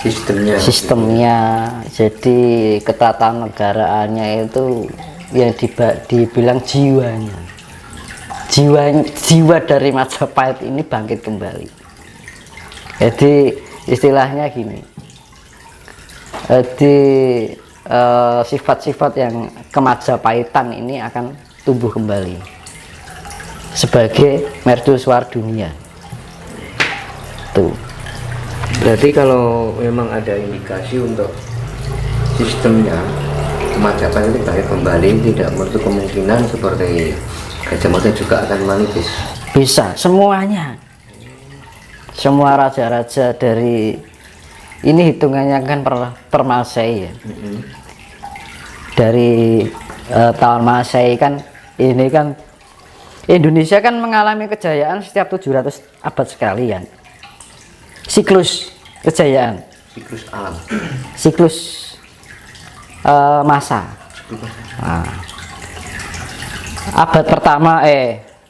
sistemnya. Jadi ketatanegaraan itu yang dibilang jiwa dari Majapahit ini bangkit kembali. Jadi istilahnya gini, jadi sifat-sifat yang kemajapahitan ini akan tumbuh kembali sebagai mercusuar dunia tuh. Berarti kalau memang ada indikasi untuk sistemnya Majapahit itu bangkit kembali, tidak menutup kemungkinan seperti Gajah Mada juga akan manipis. Bisa semuanya, semua raja-raja dari ini hitungannya kan per Masehi ya. Dari tahun Masehi kan ini kan Indonesia kan mengalami kejayaan setiap 700 abad sekali kan. Siklus kejayaan, Siklus alam, siklus masa. Nah, abad pertama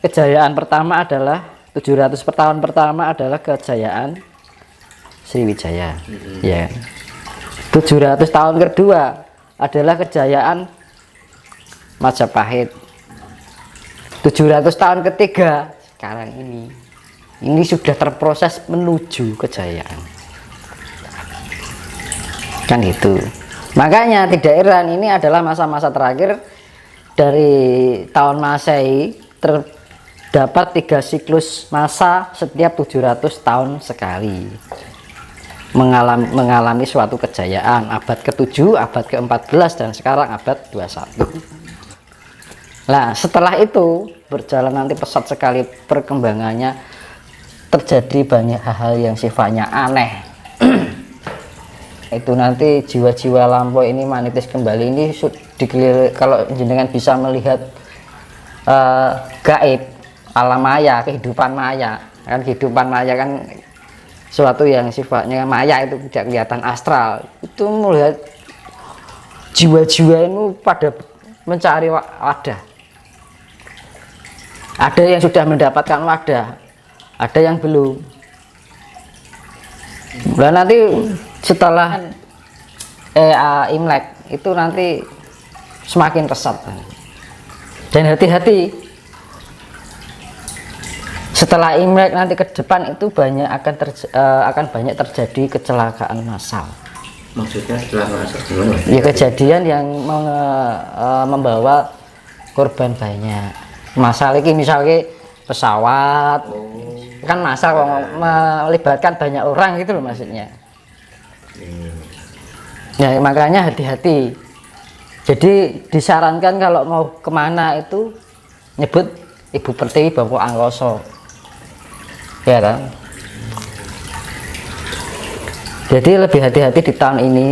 kejayaan pertama adalah 700 tahun pertama adalah kejayaan Sriwijaya. Ya. 700 tahun kedua adalah kejayaan Majapahit. 700 tahun ketiga sekarang ini sudah terproses menuju kejayaan. Kan itu. Makanya tidak heran ini adalah masa-masa terakhir dari tahun Masehi terdapat 3 siklus masa setiap 700 tahun sekali. Mengalami suatu kejayaan abad ke-7, abad ke-14 dan sekarang abad 21. Nah, setelah itu berjalan nanti pesat sekali perkembangannya, terjadi banyak hal-hal yang sifatnya aneh. Itu nanti jiwa-jiwa lampau ini manitis kembali ini kalau jenengan bisa melihat gaib, alam maya, kehidupan maya. Kan kehidupan maya kan suatu yang sifatnya maya, itu tidak kelihatan astral. Itu melihat jiwa-jiwa itu pada mencari wadah. Ada yang sudah mendapatkan wadah, ada yang belum. Dan nanti setelah Imlek itu nanti semakin resat. Dan hati-hati, setelah Imlek nanti ke depan itu akan banyak terjadi kecelakaan massal. Maksudnya kecelakaan massal gimana? Ya, kejadian yang membawa korban banyak. Massal ini misalnya pesawat, kan massal melibatkan banyak orang gitu loh maksudnya. Ya makanya hati-hati. Jadi disarankan kalau mau kemana itu nyebut Ibu Pertiwi Bangku Angkoso, ya kan. Jadi lebih hati-hati di tahun ini.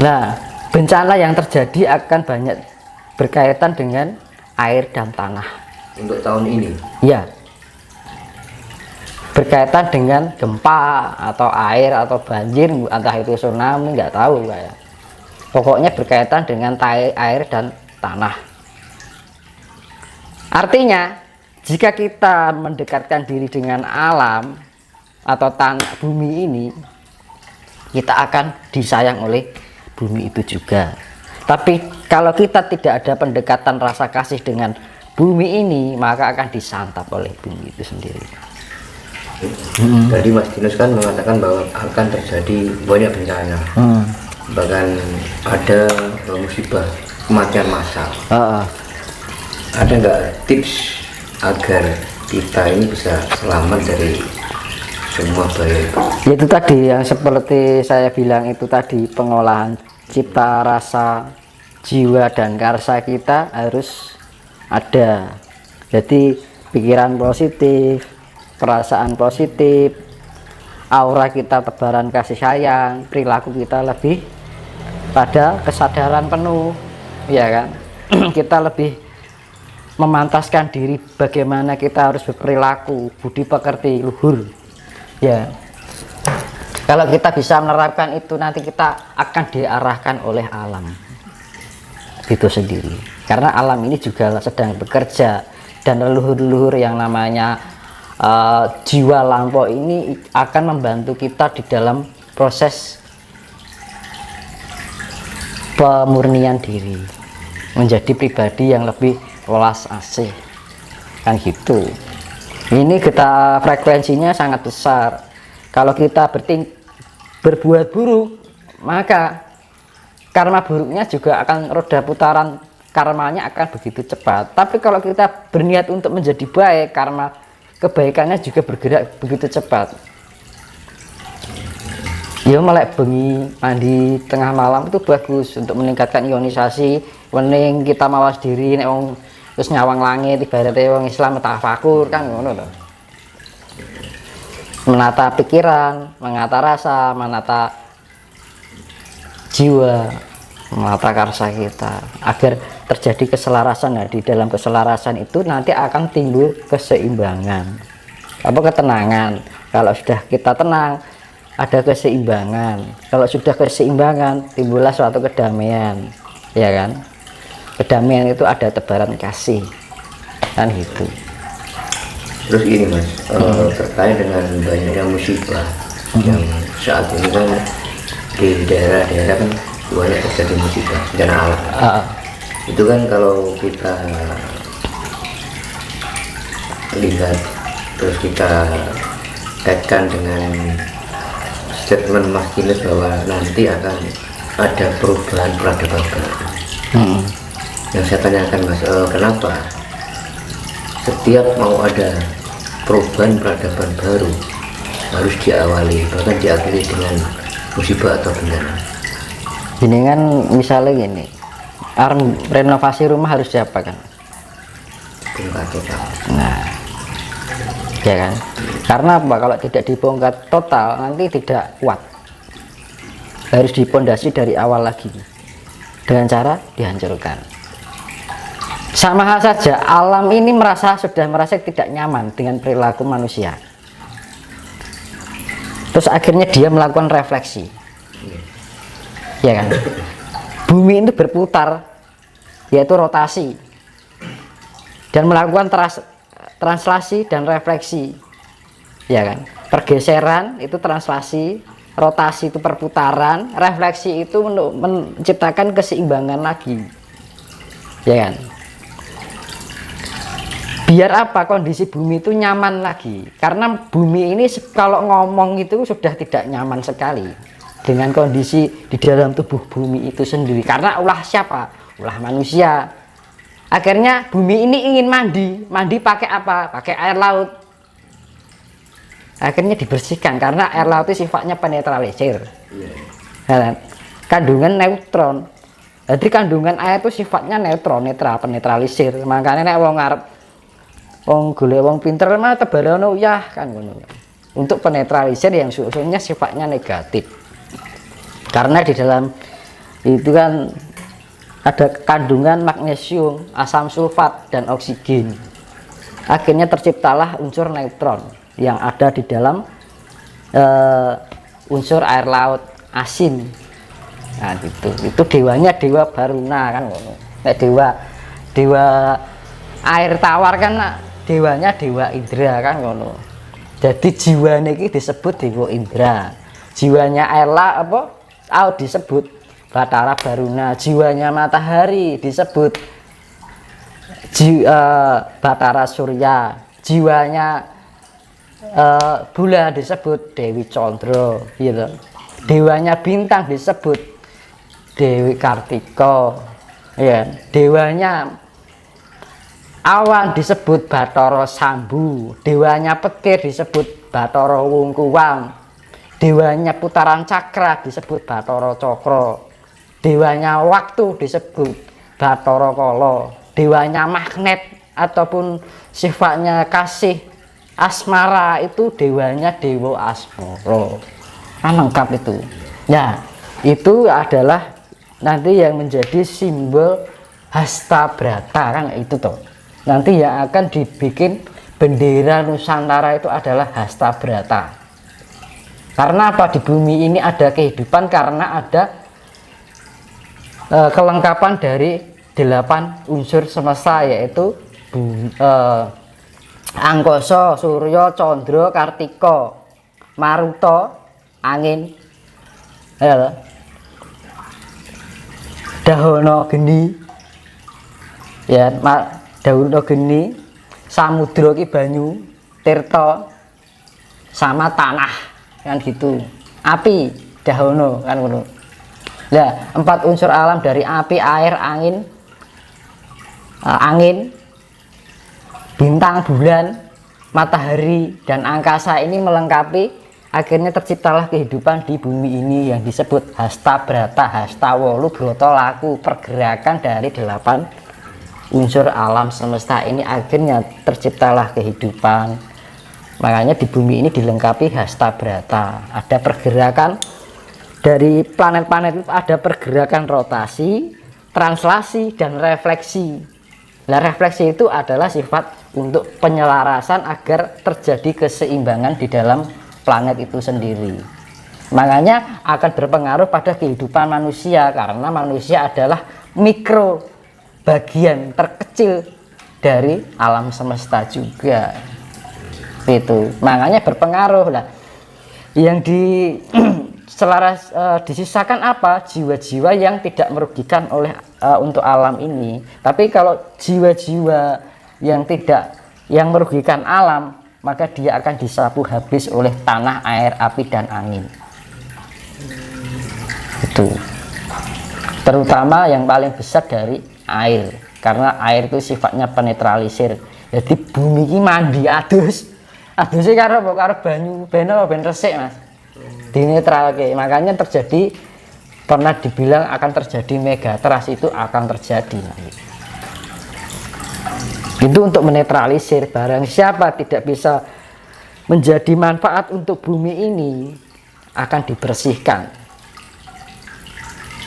Nah, bencana yang terjadi akan banyak berkaitan dengan air dan tanah. Untuk tahun ini? Ya, berkaitan dengan gempa atau air atau banjir, entah itu tsunami, nggak tahu kayak. Pokoknya berkaitan dengan air dan tanah. Artinya, jika kita mendekatkan diri dengan alam atau tanah bumi ini, kita akan disayang oleh bumi itu juga. Tapi kalau kita tidak ada pendekatan rasa kasih dengan bumi ini, maka akan disantap oleh bumi itu sendiri. Tadi Mas Dinos kan mengatakan bahwa akan terjadi banyak bencana, bahkan ada musibah kematian massal. Ada nggak tips agar kita ini bisa selamat dari semua bahaya itu? Itu tadi yang seperti saya bilang itu tadi, pengolahan cipta rasa jiwa dan karsa kita harus ada. Jadi pikiran positif, perasaan positif, aura kita tebaran kasih sayang, perilaku kita lebih pada kesadaran penuh, ya kan. Kita lebih memantaskan diri bagaimana kita harus berperilaku, budi pekerti, luhur, ya. Kalau kita bisa menerapkan itu, nanti kita akan diarahkan oleh alam itu sendiri, karena alam ini juga sedang bekerja, dan leluhur-leluhur yang namanya jiwa lampau ini akan membantu kita di dalam proses pemurnian diri menjadi pribadi yang lebih welas asih, kan gitu. Ini kita frekuensinya sangat besar. Kalau kita berbuat buruk, maka karma buruknya juga akan, roda putaran karmanya akan begitu cepat. Tapi kalau kita berniat untuk menjadi baik, karma kebaikannya juga bergerak begitu cepat. Ya melek bengi mandi tengah malam itu bagus untuk meningkatkan ionisasi. Mending kita mawas diri nek wong terus nyawang langit, ibaratnya wong Islam tafakur kan ngono to. Menata pikiran, menata rasa, menata jiwa, menata karsa kita agar terjadi keselarasan. Nah, di dalam keselarasan itu nanti akan timbul keseimbangan, apa ketenangan. Kalau sudah kita tenang, ada keseimbangan. Kalau sudah keseimbangan, timbullah suatu kedamaian, ya kan? Kedamaian itu ada tebaran kasih, kan gitu. Terus ini Mas, terkait dengan banyaknya musibah yang saat ini kan di daerah-daerah kan banyak terjadi musibah bencana alam. Itu kan kalau kita lihat terus kita kaitkan dengan statement Mas Giles bahwa nanti akan ada perubahan peradaban baru. Yang saya tanyakan Mas, kenapa setiap mau ada perubahan peradaban baru harus diawali bahkan diakhiri dengan musibah atau bencana? Ini kan misalnya gini, renovasi rumah harus diapakan? Bongkar total. Nah, ya kan? Karena apa? Kalau tidak dibongkar total nanti tidak kuat. Harus dipondasi dari awal lagi dengan cara dihancurkan. Sama hal saja, alam ini sudah merasa tidak nyaman dengan perilaku manusia. Terus akhirnya dia melakukan refleksi, ya kan? Bumi itu berputar, yaitu rotasi, dan melakukan translasi dan refleksi, ya kan? Pergeseran itu translasi, rotasi itu perputaran, refleksi itu menciptakan keseimbangan lagi, ya kan? Biar apa? Kondisi bumi itu nyaman lagi, karena bumi ini kalau ngomong itu sudah tidak nyaman sekali dengan kondisi di dalam tubuh bumi itu sendiri, karena ulah siapa? Ulah manusia. Akhirnya bumi ini ingin mandi pakai apa? Pakai air laut. Akhirnya dibersihkan karena air laut itu sifatnya penetralisir, kandungan neutron. Jadi kandungan air itu sifatnya netral, penetralisir. Makanya nek wong arep golek wong pinter mah tebarane uyah kan ngono. Untuk penetralisir yang sesungguhnya sifatnya negatif. Karena di dalam itu kan ada kandungan magnesium, asam sulfat dan oksigen. Akhirnya terciptalah unsur neutron yang ada di dalam unsur air laut asin. Nah, itu dewanya dewa Baruna kan ngono. Nek dewa air tawar kan dewanya dewa Indra kan ngono. Jadi jiwane iki disebut dewa Indra. Jiwanya air laut disebut Batara Baruna. Jiwanya matahari disebut Batara Surya. Jiwanya bulan disebut Dewi Condro, gitu. Dewanya bintang disebut Dewi Kartika, ya. Dewanya awan disebut Bathara Sambu, dewanya petir disebut Bathara Wungkuwang, dewanya putaran cakra disebut Bathara Cakra, dewanya waktu disebut Bathara Kala, dewanya magnet ataupun sifatnya kasih asmara itu dewanya Dewa Asmara. Kan lengkap itu. Ya, itu adalah nanti yang menjadi simbol Hastabrata kan itu toh. Nanti yang akan dibikin bendera Nusantara itu adalah Hastabrata. Karena apa? Di bumi ini ada kehidupan karena ada kelengkapan dari 8 unsur semesta, yaitu Angkasa, Surya, Candra, Kartika, Maruta, angin, Ya toh? Dahono geni. Ya, dahono geni, samudra ki banyu, tirta sama tanah kan gitu. Api, dahono kan ngono. Lah, 4 unsur alam dari api, air, angin, bintang, bulan, matahari, dan angkasa ini melengkapi, akhirnya terciptalah kehidupan di bumi ini yang disebut hasta brata, hasta wolu, broto laku, pergerakan dari 8 unsur alam semesta ini, akhirnya terciptalah kehidupan. Makanya di bumi ini dilengkapi hasta brata, ada pergerakan dari planet-planet itu, ada pergerakan rotasi, translasi, dan refleksi. Nah, refleksi itu adalah sifat untuk penyelarasan agar terjadi keseimbangan di dalam planet itu sendiri. Makanya akan berpengaruh pada kehidupan manusia, karena manusia adalah mikro, bagian terkecil dari alam semesta juga. Itu makanya berpengaruh lah. Yang disisakan apa? Jiwa-jiwa yang tidak merugikan oleh untuk alam ini. Tapi kalau jiwa-jiwa yang merugikan alam, maka dia akan disapu habis oleh tanah, air, api, dan angin. Itu terutama yang paling besar dari air, karena air itu sifatnya penetralisir. Jadi bumi ini mandi adusnya karo banyu ben resik Mas, dinetralke. Makanya pernah dibilang akan terjadi megatrust, itu akan terjadi. Itu untuk menetralisir. Barang siapa tidak bisa menjadi manfaat untuk bumi ini akan dibersihkan.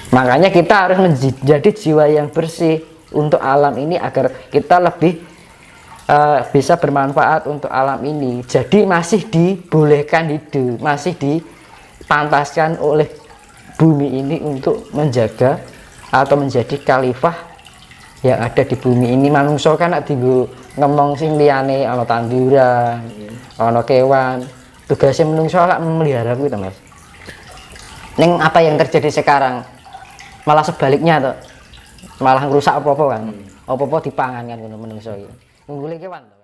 Makanya kita harus menjadi jiwa yang bersih untuk alam ini agar kita lebih bisa bermanfaat untuk alam ini. Jadi masih dibolehkan hidup, masih dipantaskan oleh bumi ini untuk menjaga atau menjadi khalifah yang ada di bumi ini. Manungsa kan tinggal ngomong sing liyane, ana tanduran, ana kewan. Tugasnya manungsa lak memelihara kuwi to, Mas. Ning apa yang terjadi sekarang malah sebaliknya toh. Malah ngrusak apa-apa kan. Apa-apa dipangan kan ngono manungsa iki. Ngunggule kewan to.